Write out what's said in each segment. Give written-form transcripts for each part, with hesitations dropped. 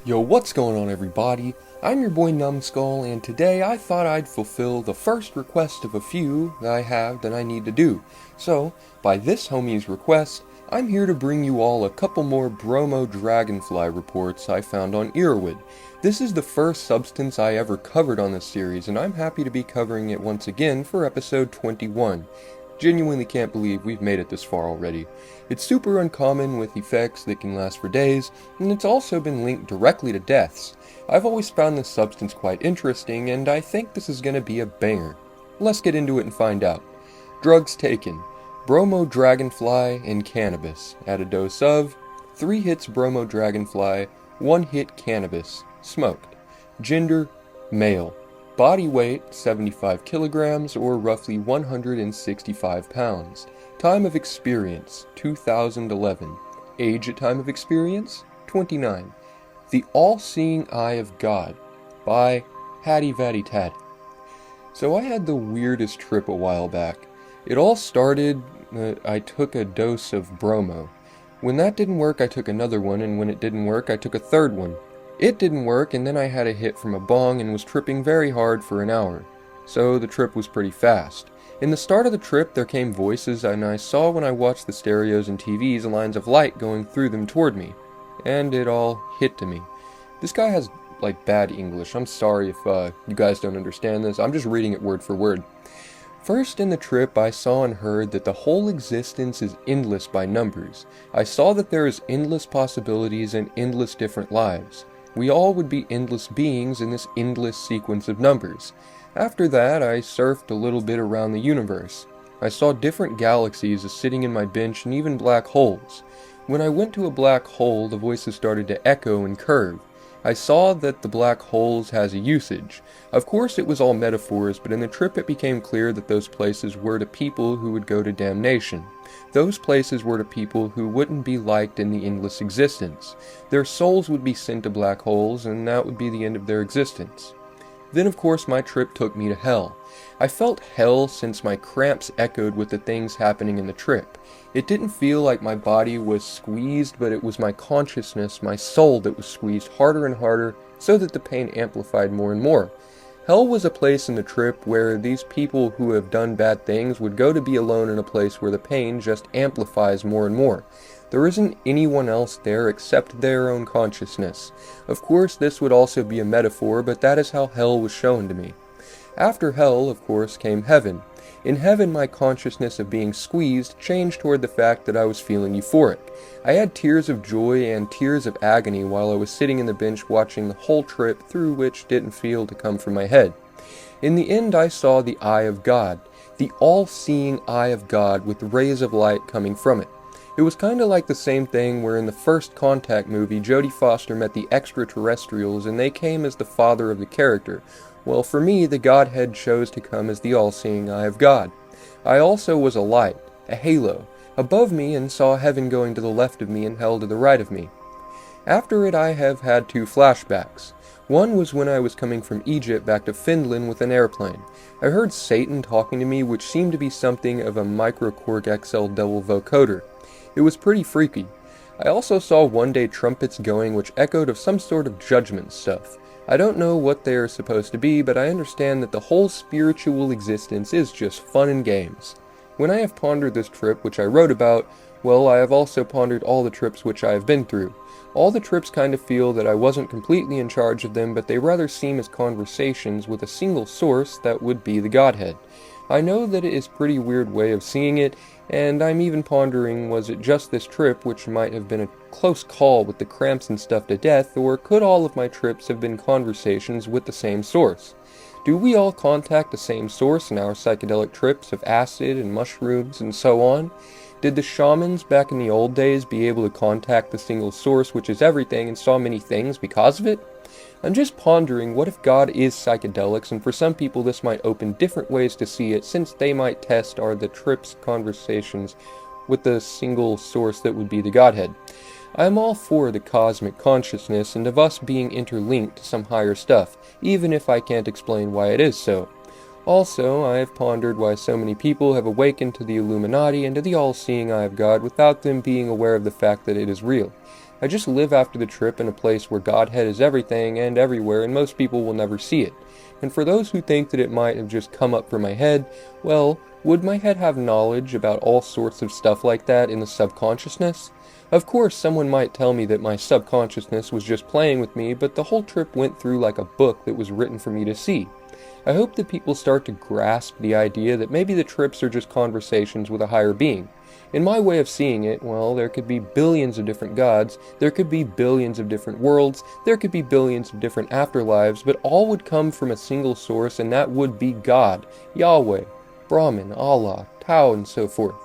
Yo, what's going on everybody? I'm your boy Numbskull, and today I thought I'd fulfill the first request of a few that I have that I need to do. So, by this homie's request, I'm here to bring you all a couple more Bromo-DragonFLY reports I found on Erowid. This is the first substance I ever covered on this series, and I'm happy to be covering it once again for episode 21. Genuinely can't believe we've made it this far already. It's super uncommon with effects that can last for days, and it's also been linked directly to deaths. I've always found this substance quite interesting, and I think this is going to be a banger. Let's get into it and find out. Drugs taken: Bromo-DragonFLY and cannabis, at a dose of 3 hits Bromo-DragonFLY, 1 hit cannabis, smoked. Gender: male. Body weight, 75 kilograms, or roughly 165 pounds. Time of experience, 2011. Age at time of experience, 29. The All-Seeing Eye of God, by Hattie Vatty Tatty. So I had the weirdest trip a while back. It all started, I took a dose of bromo. When that didn't work, I took another one, and when it didn't work, I took a third one. It didn't work, and then I had a hit from a bong and was tripping very hard for an hour. So the trip was pretty fast. In the start of the trip, there came voices, and I saw when I watched the stereos and TVs lines of light going through them toward me. And it all hit to me. This guy has, bad English. I'm sorry if you guys don't understand this. I'm just reading it word for word. First in the trip, I saw and heard that the whole existence is endless by numbers. I saw that there is endless possibilities and endless different lives. We all would be endless beings in this endless sequence of numbers. After that, I surfed a little bit around the universe. I saw different galaxies as sitting in my bench and even black holes. When I went to a black hole, the voices started to echo and curve. I saw that the black holes has a usage. Of course it was all metaphors, but in the trip it became clear that those places were to people who would go to damnation. Those places were to people who wouldn't be liked in the endless existence. Their souls would be sent to black holes, and that would be the end of their existence. Then of course my trip took me to hell. I felt hell since my cramps echoed with the things happening in the trip. It didn't feel like my body was squeezed, but it was my consciousness, my soul, that was squeezed harder and harder so that the pain amplified more and more. Hell was a place in the trip where these people who have done bad things would go to be alone in a place where the pain just amplifies more and more. There isn't anyone else there except their own consciousness. Of course, this would also be a metaphor, but that is how hell was shown to me. After hell, of course, came heaven. In heaven, my consciousness of being squeezed changed toward the fact that I was feeling euphoric. I had tears of joy and tears of agony while I was sitting in the bench watching the whole trip, through which didn't feel to come from my head. In the end, I saw the Eye of God, the all-seeing Eye of God with rays of light coming from it. It was kinda like the same thing where in the first Contact movie, Jodie Foster met the extraterrestrials and they came as the father of the character. Well, for me, the Godhead chose to come as the all-seeing Eye of God. I also was a light, a halo, above me, and saw heaven going to the left of me and hell to the right of me. After it, I have had 2 flashbacks. One was when I was coming from Egypt back to Finland with an airplane. I heard Satan talking to me, which seemed to be something of a Microcorg XL devil vocoder. It was pretty freaky. I also saw one-day trumpets going which echoed of some sort of judgment stuff. I don't know what they are supposed to be, but I understand that the whole spiritual existence is just fun and games. When I have pondered this trip, which I wrote about, well, I have also pondered all the trips which I have been through. All the trips kind of feel that I wasn't completely in charge of them, but they rather seem as conversations with a single source that would be the Godhead. I know that it is a pretty weird way of seeing it, and I'm even pondering, was it just this trip which might have been a close call with the cramps and stuff to death, or could all of my trips have been conversations with the same source? Do we all contact the same source in our psychedelic trips of acid and mushrooms and so on? Did the shamans back in the old days be able to contact the single source which is everything and saw many things because of it? I'm just pondering, what if God is psychedelics, and for some people this might open different ways to see it, since they might test are the trips conversations with the single source that would be the Godhead. I am all for the cosmic consciousness and of us being interlinked to some higher stuff, even if I can't explain why it is so. Also, I have pondered why so many people have awakened to the Illuminati and to the all-seeing Eye of God without them being aware of the fact that it is real. I just live after the trip in a place where Godhead is everything and everywhere, and most people will never see it. And for those who think that it might have just come up from my head, well, would my head have knowledge about all sorts of stuff like that in the subconsciousness? Of course, someone might tell me that my subconsciousness was just playing with me, but the whole trip went through like a book that was written for me to see. I hope that people start to grasp the idea that maybe the trips are just conversations with a higher being. In my way of seeing it, well, there could be billions of different gods, there could be billions of different worlds, there could be billions of different afterlives, but all would come from a single source, and that would be God, Yahweh, Brahman, Allah, Tao, and so forth.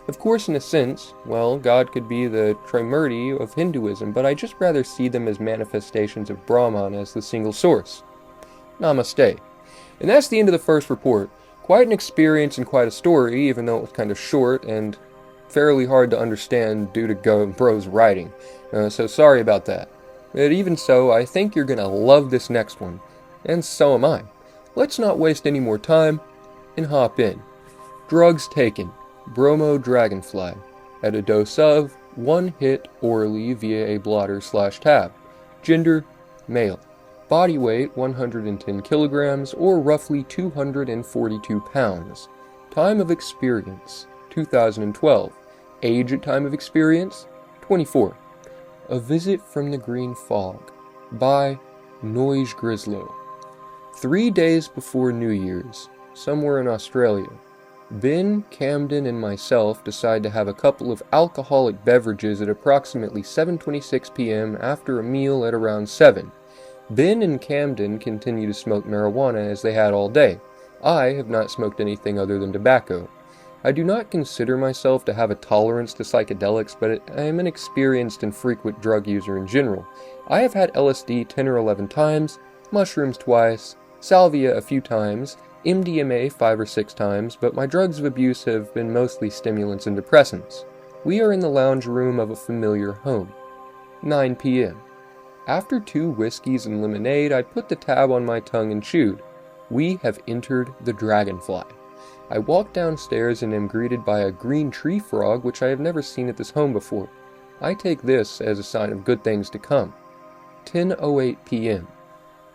Of course, in a sense, well, God could be the Trimurti of Hinduism, but I just rather see them as manifestations of Brahman as the single source. Namaste. And that's the end of the first report. Quite an experience and quite a story, even though it was kind of short and fairly hard to understand due to Bro's writing. So sorry about that. But even so, I think you're gonna love this next one. And so am I. Let's not waste any more time and hop in. Drugs taken. Bromo-DragonFLY. At a dose of 1 hit orally via a blotter/tab. Gender, male. Body weight 110 kilograms or roughly 242 pounds. Time of experience 2012. Age at time of experience 24. A Visit from the Green Fog by Noise Grislow. 3 days before New Year's, somewhere in Australia, Ben, Camden, and myself decide to have a couple of alcoholic beverages at approximately 7:26 p.m. after a meal at around 7. Ben and Camden continue to smoke marijuana as they had all day. I have not smoked anything other than tobacco. I do not consider myself to have a tolerance to psychedelics, but I am an experienced and frequent drug user in general. I have had LSD 10 or 11 times, mushrooms twice, salvia a few times, MDMA 5 or 6 times, but my drugs of abuse have been mostly stimulants and depressants. We are in the lounge room of a familiar home. 9 p.m. After 2 whiskeys and lemonade, I put the tab on my tongue and chewed. We have entered the Dragonfly. I walk downstairs and am greeted by a green tree frog which I have never seen at this home before. I take this as a sign of good things to come. 10:08 p.m.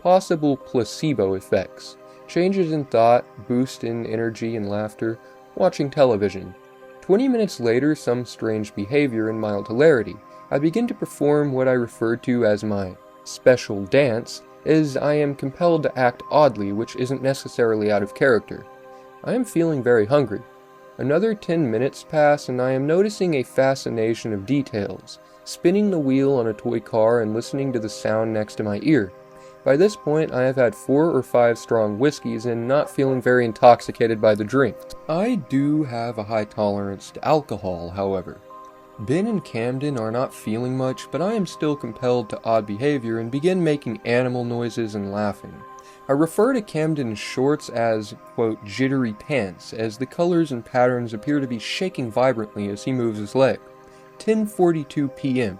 Possible placebo effects. Changes in thought, boost in energy and laughter, watching television. 20 minutes later, some strange behavior and mild hilarity. I begin to perform what I refer to as my special dance, as I am compelled to act oddly, which isn't necessarily out of character. I am feeling very hungry. Another 10 minutes pass and I am noticing a fascination of details, spinning the wheel on a toy car and listening to the sound next to my ear. By this point, I have had 4 or 5 strong whiskeys and not feeling very intoxicated by the drink. I do have a high tolerance to alcohol, however. Ben and Camden are not feeling much, but I am still compelled to odd behavior and begin making animal noises and laughing. I refer to Camden's shorts as, quote, jittery pants, as the colors and patterns appear to be shaking vibrantly as he moves his leg. 10:42 p.m.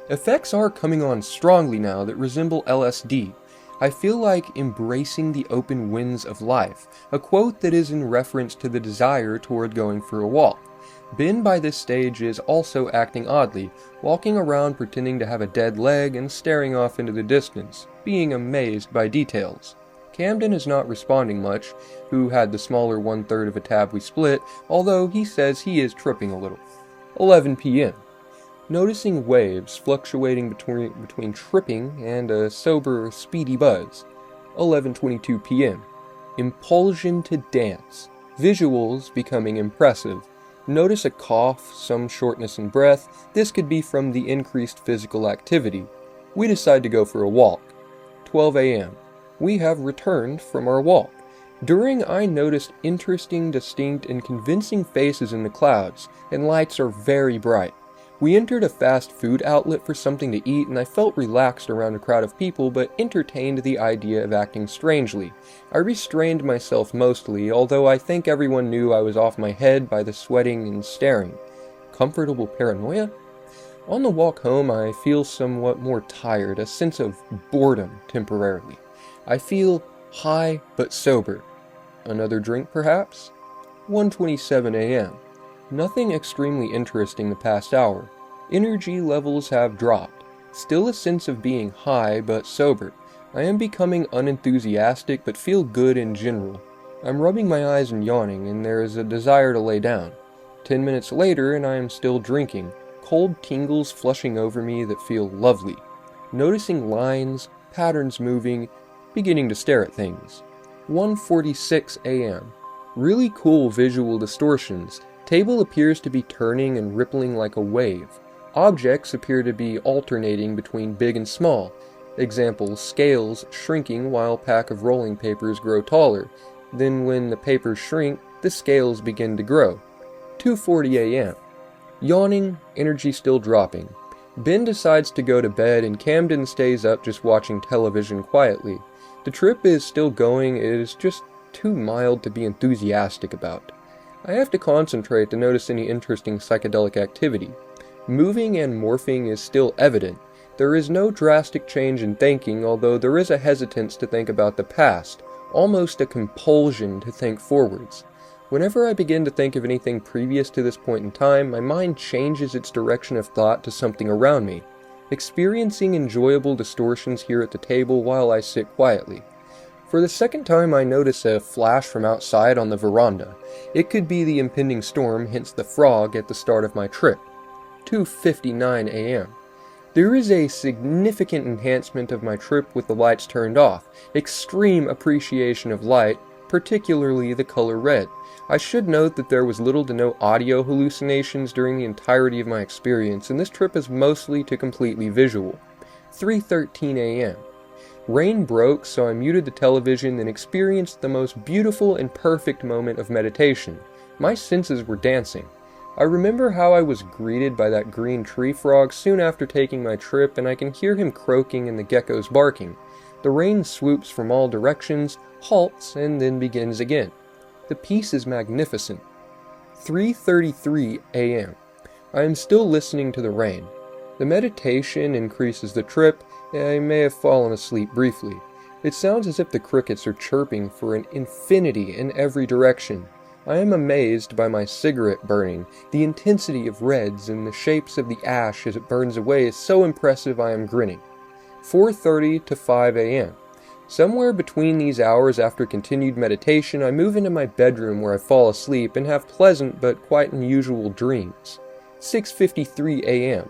Effects are coming on strongly now that resemble LSD. I feel like embracing the open winds of life, a quote that is in reference to the desire toward going for a walk. Ben by this stage is also acting oddly, walking around pretending to have a dead leg and staring off into the distance, being amazed by details. Camden is not responding much, who had the smaller 1/3 of a tab we split, although he says he is tripping a little. 11 p.m. Noticing waves fluctuating between tripping and a sober, speedy buzz. 11:22 p.m. Impulsion to dance. Visuals becoming impressive. Notice a cough, some shortness in breath. This could be from the increased physical activity. We decide to go for a walk. 12 a.m. We have returned from our walk. During, I noticed interesting, distinct, and convincing faces in the clouds, and lights are very bright. We entered a fast food outlet for something to eat, and I felt relaxed around a crowd of people, but entertained the idea of acting strangely. I restrained myself mostly, although I think everyone knew I was off my head by the sweating and staring. Comfortable paranoia? On the walk home, I feel somewhat more tired, a sense of boredom temporarily. I feel high but sober. Another drink, perhaps? 1:27 a.m. Nothing extremely interesting the past hour. Energy levels have dropped. Still a sense of being high but sober. I am becoming unenthusiastic but feel good in general. I'm rubbing my eyes and yawning, and there is a desire to lay down. 10 minutes later and I am still drinking, cold tingles flushing over me that feel lovely. Noticing lines, patterns moving, beginning to stare at things. 1:46 a.m. Really cool visual distortions. Table appears to be turning and rippling like a wave. Objects appear to be alternating between big and small. Example, scales shrinking while pack of rolling papers grow taller. Then when the papers shrink, the scales begin to grow. 2:40 a.m. Yawning, energy still dropping. Ben decides to go to bed and Camden stays up just watching television quietly. The trip is still going, it is just too mild to be enthusiastic about. I have to concentrate to notice any interesting psychedelic activity. Moving and morphing is still evident. There is no drastic change in thinking, although there is a hesitance to think about the past, almost a compulsion to think forwards. Whenever I begin to think of anything previous to this point in time, my mind changes its direction of thought to something around me, experiencing enjoyable distortions here at the table while I sit quietly. For the second time I notice a flash from outside on the veranda. It could be the impending storm, hence the frog at the start of my trip. 2:59 a.m. There is a significant enhancement of my trip with the lights turned off. Extreme appreciation of light, particularly the color red. I should note that there was little to no audio hallucinations during the entirety of my experience, and this trip is mostly to completely visual. 3:13 a.m. Rain broke, so I muted the television and experienced the most beautiful and perfect moment of meditation. My senses were dancing. I remember how I was greeted by that green tree frog soon after taking my trip, and I can hear him croaking and the geckos barking. The rain swoops from all directions, halts, and then begins again. The piece is magnificent. 3:33 a.m. I am still listening to the rain. The meditation increases the trip, and I may have fallen asleep briefly. It sounds as if the crickets are chirping for an infinity in every direction. I am amazed by my cigarette burning. The intensity of reds and the shapes of the ash as it burns away is so impressive I am grinning. 4:30 to 5 a.m. Somewhere between these hours after continued meditation, I move into my bedroom where I fall asleep and have pleasant but quite unusual dreams. 6:53 a.m.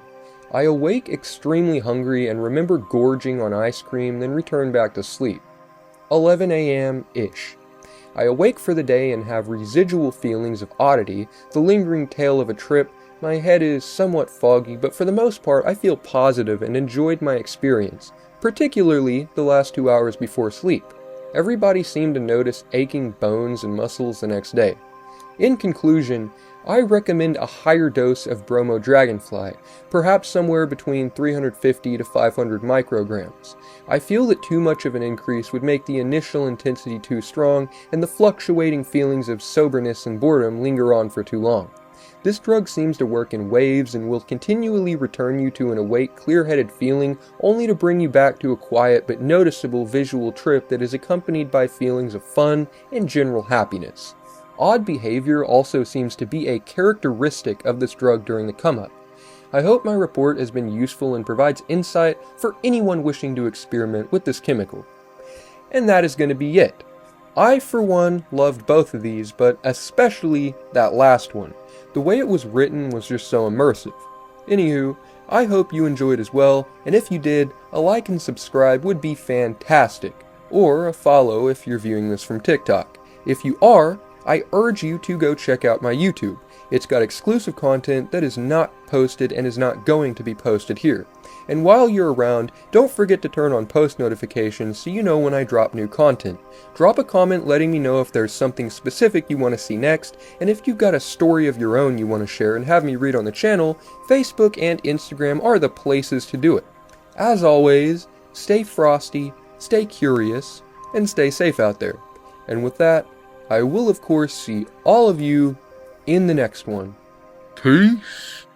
I awake extremely hungry and remember gorging on ice cream, then return back to sleep. 11 a.m.-ish. I awake for the day and have residual feelings of oddity, the lingering tale of a trip. My head is somewhat foggy, but for the most part I feel positive and enjoyed my experience, particularly the last 2 hours before sleep. Everybody seemed to notice aching bones and muscles the next day. In conclusion, I recommend a higher dose of Bromo-DragonFLY, perhaps somewhere between 350 to 500 micrograms. I feel that too much of an increase would make the initial intensity too strong, and the fluctuating feelings of soberness and boredom linger on for too long. This drug seems to work in waves and will continually return you to an awake, clear-headed feeling, only to bring you back to a quiet but noticeable visual trip that is accompanied by feelings of fun and general happiness. Odd behavior also seems to be a characteristic of this drug during the come-up. I hope my report has been useful and provides insight for anyone wishing to experiment with this chemical. And that is going to be it. I, for one, loved both of these, but especially that last one. The way it was written was just so immersive. Anywho, I hope you enjoyed as well, and if you did, a like and subscribe would be fantastic. Or a follow if you're viewing this from TikTok. If you are, I urge you to go check out my YouTube. It's got exclusive content that is not posted and is not going to be posted here. And while you're around, don't forget to turn on post notifications so you know when I drop new content. Drop a comment letting me know if there's something specific you want to see next, and if you've got a story of your own you want to share and have me read on the channel, Facebook and Instagram are the places to do it. As always, stay frosty, stay curious, and stay safe out there. And with that, I will of course see all of you in the next one. Peace